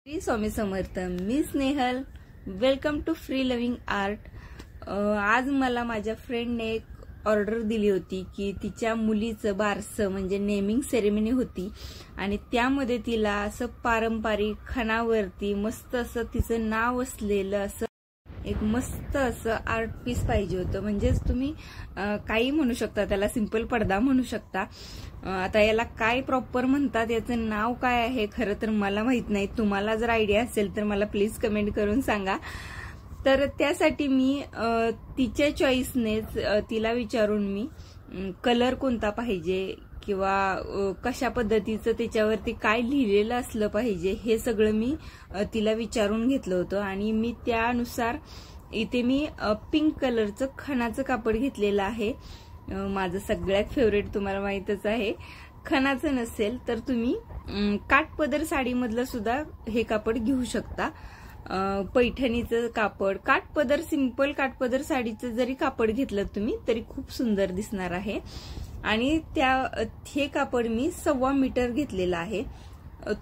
श्री स्वामी समर्थ. मी Snehal. Welcome to free loving art. आज मला माझ्या फ्रेंडने एक ऑर्डर दिली होती की तिच्या मुलीचं बारसं म्हणजे नेमिंग सेरेमनी होती आणि त्यामध्ये तिला असं पारंपरिक खणावरती मस्त असं तिचं नाव असलेलं असं एक मस्त असं आर्ट पीस पाहिजे होतं. म्हणजेच तुम्ही काही म्हणू शकता, त्याला सिंपल पडदा म्हणू शकता. आता याला काय प्रॉपर म्हणतात, याचं नाव काय आहे खरं तर मला माहित नाही. तुम्हाला जर आयडिया असेल तर मला प्लीज कमेंट करून सांगा. तर त्यासाठी मी तिच्या चॉईसनेच तिला विचारून मी कलर कोणता पाहिजे किंवा कशा पद्धतीचं त्याच्यावरती काय लिहिलेलं असलं पाहिजे हे सगळं मी तिला विचारून घेतलं होतं आणि मी त्यानुसार इथे मी पिंक कलरचं खणाचं कापड घेतलेलं आहे. माझं सगळ्यात फेवरेट, तुम्हाला माहीतच आहे. खणाचं नसेल तर तुम्ही काठपदर साडीमधलं सुद्धा हे कापड घेऊ शकता. पैठणीचं कापड, काठपदर, सिंपल काठपदर साडीचं जरी कापड घेतलं तुम्ही तरी खूप सुंदर दिसणार आहे. आणि हे कापड मी 1.25 मीटर घेतलेलं आहे.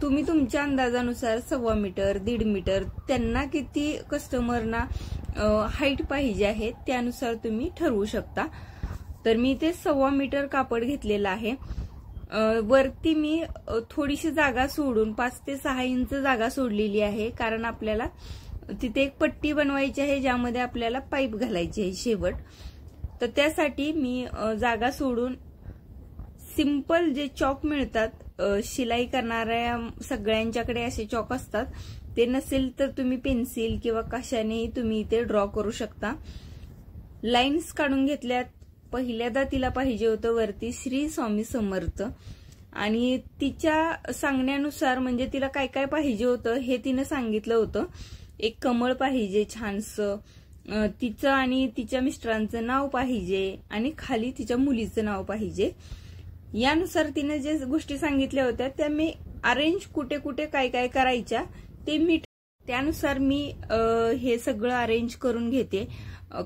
तुम्ही तुमच्या अंदाजानुसार 1.25 मीटर, 1.5 मीटर, त्यांना किती कस्टमरना हाईट पाहिजे आहे त्यानुसार तुम्ही ठरवू शकता. तर मी ते 1.25 मीटर कापड घेतलेलं आहे. वरती मी थोडीशी जागा सोडून 5 ते 6 इंच जागा सोडलेली आहे, कारण आपल्याला तिथे एक पट्टी बनवायची आहे ज्यामध्ये आपल्याला पाईप घालायची आहे शेवट. तर त्यासाठी मी जागा सोडून सिंपल जे चॉक मिळतात, शिलाई करणाऱ्या सगळ्यांच्याकडे असे चॉक असतात, ते नसेल तर तुम्ही पेन्सिल किंवा कशानेही तुम्ही इथे ड्रॉ करू शकता. लाईन्स काढून घेतल्यात. पहिल्यांदा तिला पाहिजे होतं वरती श्री स्वामी समर्थ आणि तिच्या सांगण्यानुसार म्हणजे तिला काय काय पाहिजे होतं हे तिनं सांगितलं होतं. एक कमळ पाहिजे छानसं, तिचं आणि तिच्या मिस्टरांचं नाव पाहिजे आणि खाली तिच्या मुलीचं नाव पाहिजे. यानुसार तिने जे गोष्टी सांगितल्या होत्या त्या मी अरेंज कुठे कुठे काय काय करायच्या ते मी त्यानुसार मी हे सगळं अरेंज करून घेते.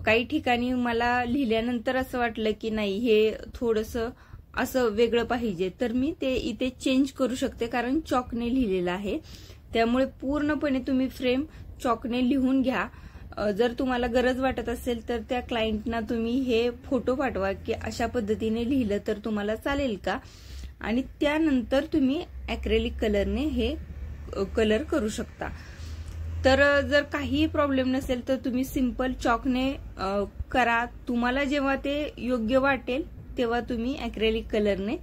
काही ठिकाणी मला लिहिल्यानंतर असं वाटलं की नाही हे थोडंसं असं वेगळं पाहिजे, तर मी ते इथे चेंज करू शकते कारण चॉकने लिहिलेलं आहे. त्यामुळे पूर्णपणे तुम्ही फ्रेम चॉकने लिहून घ्या. जर तुम्हाला गरज वाटत असेल तर त्या क्लायंटना तुम्ही हे फोटो पाठवा की अशा पद्धतीने लिहिलं तर तुम्हाला चालेल का, आणि त्यानंतर तुम्ही ॲक्रेलिक कलरने हे कलर करू शकता. तर जर काही प्रॉब्लेम नसेल तर तुम्ही सिंपल चॉकने करा. तुम्हाला जेव्हा ते योग्य वाटेल तेव्हा तुम्ही ॲक्रेलिक कलरने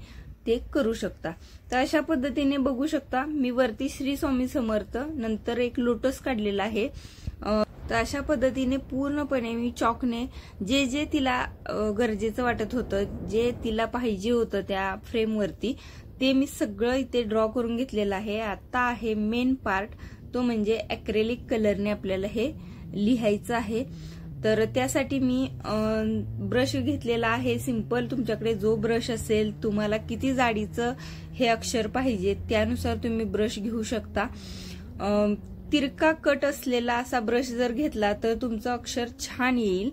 ते करू शकता. तर अशा पद्धतीने बघू शकता मी वरती श्री स्वामी समर्थ, नंतर एक लोटस काढलेला आहे. तर अशा पद्धतीने पूर्णपणे मी चॉकने जे जे तिला गरजेचं वाटत होतं, जे तिला पाहिजे होतं त्या फ्रेमवरती, ते मी सगळं इथे ड्रॉ करून घेतलेलं आहे. आता आहे मेन पार्ट, तो म्हणजे ॲक्रेलिक कलरने आपल्याला हे लिहायचं आहे. तर त्यासाठी मी ब्रश घेतलेला आहे सिंपल. तुमच्याकडे जो ब्रश असेल, तुम्हाला किती जाडीचं हे अक्षर पाहिजे त्यानुसार तुम्ही ब्रश घेऊ शकता. तिरका कट असलेला असा ब्रश जर घेतला तर तुमचं अक्षर छान येईल.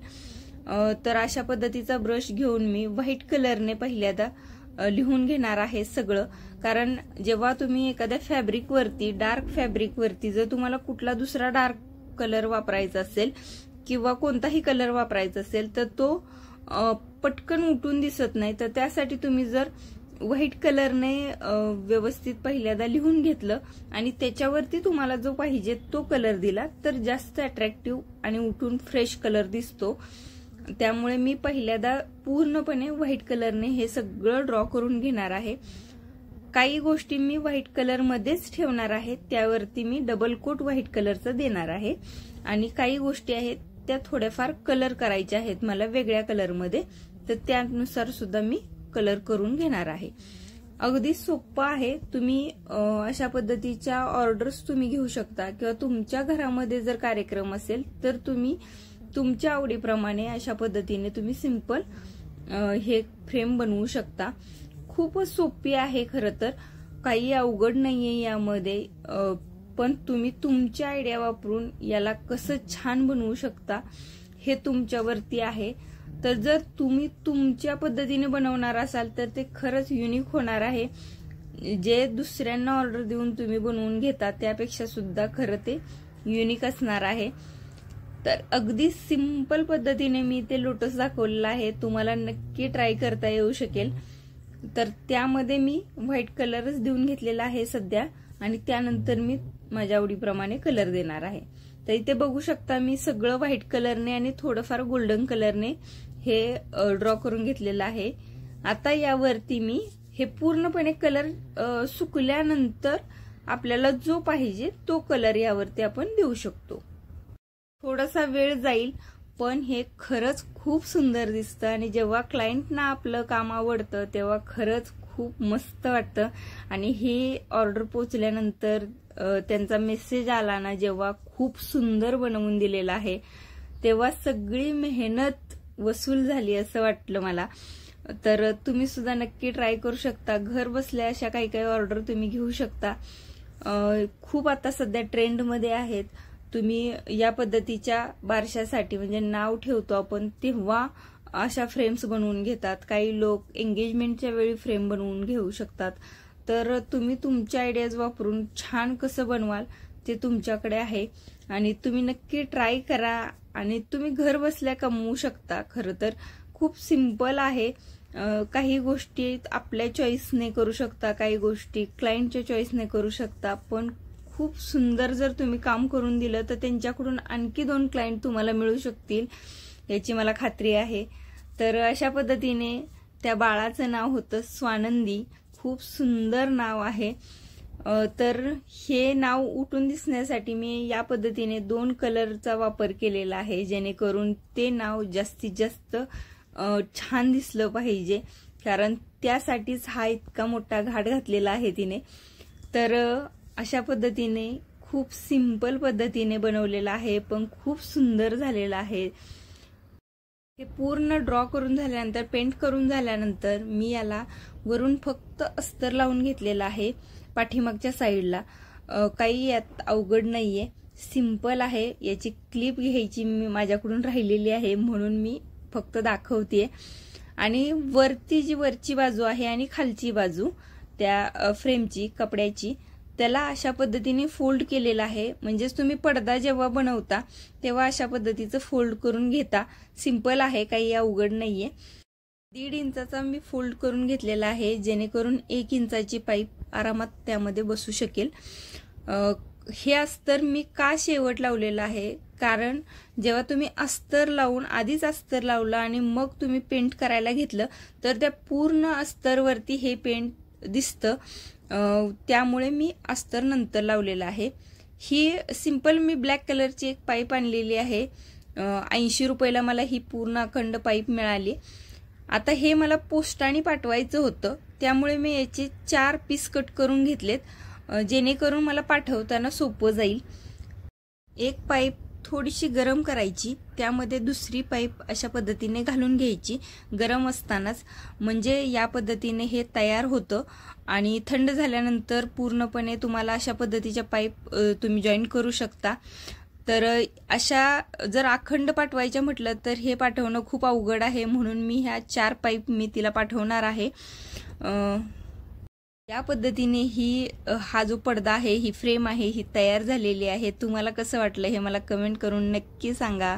तर अशा पद्धतीचा ब्रश घेऊन मी व्हाईट कलरने पहिल्यांदा लिहून घेणार आहे सगळं. कारण जेव्हा तुम्ही एखाद्या फॅब्रिकवरती, डार्क फॅब्रिकवरती जर तुम्हाला कुठला दुसरा डार्क कलर वापरायचा असेल किंवा कोणताही कलर वापरायचा असेल तर तो पटकन उठून दिसत नाही. तर त्यासाठी तुम्ही जर व्हाईट कलरने व्यवस्थित पहिल्यांदा लिहून घेतलं आणि त्याच्यावरती तुम्हाला जो पाहिजे तो कलर दिला तर जास्त अट्रॅक्टिव्ह आणि उठून फ्रेश कलर दिसतो. त्यामुळे मी पहिल्यांदा पूर्णपणे व्हाईट कलरने हे सगळं ड्रॉ करून घेणार आहे. काही गोष्टी मी व्हाईट कलरमध्येच ठेवणार आहे, त्यावरती मी डबल कोट व्हाईट कलरचं देणार आहे. आणि काही गोष्टी आहेत त्या थोड्याफार कलर करायच्या आहेत मला वेगळ्या कलरमध्ये, तर त्यानुसार सुद्धा मी कलर करून घेणार आहे. अगदी सोपं आहे. तुम्ही अशा पद्धतीच्या ऑर्डर्स तुम्ही घेऊ शकता किंवा तुमच्या घरामध्ये जर कार्यक्रम असेल तर तुम्ही तुमच्या आवडीप्रमाणे अशा पद्धतीने तुम्ही सिंपल हे फ्रेम बनवू शकता. खूपच सोपी आहे खरं तर, काही अवघड नाहीये यामध्ये. पण तुम्ही तुमच्या आयडिया वापरून याला कसं छान बनवू शकता हे तुमच्यावरती आहे. तर जर तुम्ही तुमच्या पद्धतीने बनवणार असाल तर ते खरंच युनिक होणार आहे. जे दुसऱ्यांना ऑर्डर देऊन तुम्ही बनवून घेता त्यापेक्षा सुद्धा खरं ते युनिक असणार आहे। तर अगदी सिंपल पद्धतीने मी ते लोटस दाखवलेलं आहे, तुम्हाला नक्की ट्राय करता येऊ शकेल। तर त्यामध्ये मी व्हाईट कलरच देऊन घेतलेला आहे सध्या, आणि त्यानंतर मी माझ्या आवडीप्रमाणे कलर देणार आहे। तर इथे बघू शकता मी सगळं व्हाईट कलरने आणि थोडंफार गोल्डन कलरने हे ड्रॉ करून घेतलेलं आहे। आता यावरती मी हे पूर्णपणे कलर सुकल्यानंतर आपल्याला जो पाहिजे तो कलर यावरती आपण देऊ शकतो। थोडासा वेळ जाईल, पण हे खरंच खूप सुंदर दिसतं आणि जेव्हा क्लायंटना आपलं काम आवडतं तेव्हा खरंच खूप मस्त वाटतं। आणि हे ऑर्डर पोचल्यानंतर त्यांचा मेसेज आला ना, जेव्हा खूप सुंदर बनवून दिलेला आहे, तेव्हा सगळी मेहनत वसूल झाली असं वाटलं मला। तर तुम्ही सुद्धा नक्की ट्राय करू शकता, घर बसल्या अशा काही काही ऑर्डर तुम्ही घेऊ शकता। खूप आता सध्या ट्रेंडमध्ये आहेत। तुम्ही या पद्धतीच्या बारशासाठी म्हणजे नाव ठेवतो आपण तेव्हा अशा फ्रेम्स बनवून घेतात, काही लोक एंगेजमेंटच्या वेळी फ्रेम बनवून घेऊ शकतात। तर तुम्ही तुमच्या आयडियाज वापरून छान कसं बनवाल ते तुमच्याकडे आहे, आणि तुम्ही नक्की ट्राय करा आणि तुम्ही घर बसल्या कमवू शकता। खरं तर खूप सिंपल आहे, काही गोष्टी आपल्या चॉईसने करू शकता, काही गोष्टी क्लायंटच्या चॉईसने करू शकता, पण खूप सुंदर जर तुम्ही काम करून दिलं तर त्यांच्याकडून आणखी 2 क्लायंट तुम्हाला मिळू शकतील याची मला खात्री आहे। तर अशा पद्धतीने त्या बाळाचं नाव होतं स्वानंदी, खूप सुंदर नाव आहे। तर हे नाव उठून दिसण्यासाठी मी या पद्धतीने 2 कलरचा वापर केलेला आहे, जेणेकरून ते नाव जास्तीत जास्त छान दिसलं पाहिजे, कारण त्यासाठीच हा इतका मोठा घाट घातलेला आहे तिने। तर अशा पद्धतीने खूप सिंपल पद्धतीने बनवलेला आहे, पण खूप सुंदर झालेला आहे। हे पूर्ण ड्रॉ करून झाल्यानंतर, पेंट करून झाल्यानंतर मी याला वरून फक्त अस्तर लावून घेतलेला आहे पाठीमागच्या साईडला। काही यात अवघड नाहीये, सिंपल आहे। याची क्लिप घ्यायची मी माझ्याकडून राहिलेली आहे म्हणून मी फक्त दाखवतेय। आणि वरती जी वरची बाजू आहे आणि खालची बाजू त्या फ्रेमची कपड्याची, त्याला अशा पद्धतीने फोल्ड केलेला आहे। म्हणजेच तुम्ही पडदा जेव्हा बनवता तेव्हा अशा पद्धतीचं फोल्ड करून घेता। सिंपल आहे, काही अवघड नाहीये। 1.5 इंचाचा मी फोल्ड करून घेतलेला आहे, जेणेकरून 1 इंचाची पाईप आरामात त्यामध्ये बसू शकेल। हे अस्तर मी का शेवट लावलेलं आहे, कारण जेव्हा तुम्ही अस्तर लावून आधीच अस्तर लावलं आणि मग तुम्ही पेंट करायला घेतलं तर त्या पूर्ण अस्तरवरती हे पेंट दिसतं, त्यामुळे मी अस्तर नंतर लावलेलं आहे। ही सिंपल मी ब्लॅक कलरची एक पाईप आणलेली आहे, 80 रुपयाला मला ही पूर्ण अखंड पाईप मिळाली। आता हे मला पोस्टाने पाठवायचं होतं, त्यामुळे मी याचे 4 पीस कट करून घेतलेत, जेणेकरून मला पाठवताना सोपं जाईल। एक पाईप थोडीशी गरम करायची, त्यामध्ये दुसरी पाईप अशा पद्धतीने घालून घ्यायची गरम असतानाच, म्हणजे या पद्धतीने हे तयार होतं। आणि थंड झाल्यानंतर पूर्णपणे तुम्हाला अशा पद्धतीच्या पाईप तुम्ही जॉईन करू शकता। तर अशा जर अखंड पाठवायच्या म्हटलं तर हे पाठवणं खूप अवघड आहे, म्हणून मी ह्या 4 पाईप मी तिला पाठवणार आहे। या पद्धतीने हा जो पडदा आहे, ही फ्रेम आहे, ही तयार झालेली आहे। तुम्हाला कसं वाटलं हे मला कमेंट करून नक्की सांगा।